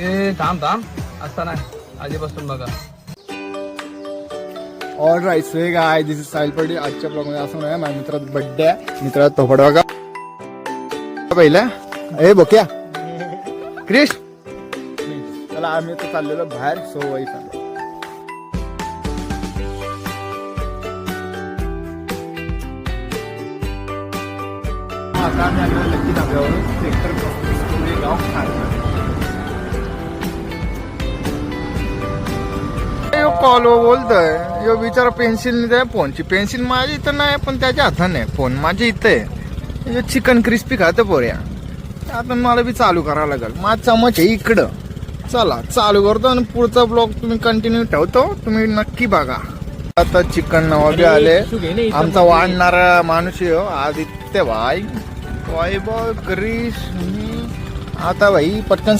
ते थांब असता नाही आधीपासून बघा. All right so guys this is Sahil Patel. आजच्या ब्लॉग मध्ये असं नाही माझ्या मित्राचा बर्थडे आहे. मित्राचा थोपड बघा पहिला ए बोक्या क्रिश. चला आम्ही तर चाललेलो बाहेर सोवाई चाललो. आता आम्ही आलो लक्की धाब्यावरून सेक्टर 35 गाव खारघर. यो कॉलो बोलतोय यो बिचारा पेन्सिल द्या फोनची. पेन्सिल माझी इथं नाही पण त्याच्या हाताने फोन माझ्या इथं आहे. चिकन क्रिस्पी खातं पोऱ्या. आता मला बी चालू करावं लागेल. माझा चमच आहे इकडं. चला चालू करतो आणि पुढचा ब्लॉग तुम्ही कंटिन्यू ठेवतो. तुम्ही नक्की बघा. आता चिकन नवाबी आले. आमचा वाढणारा माणूस आहे आदित्य भाई वैभव क्रिश. आता भाई पटकन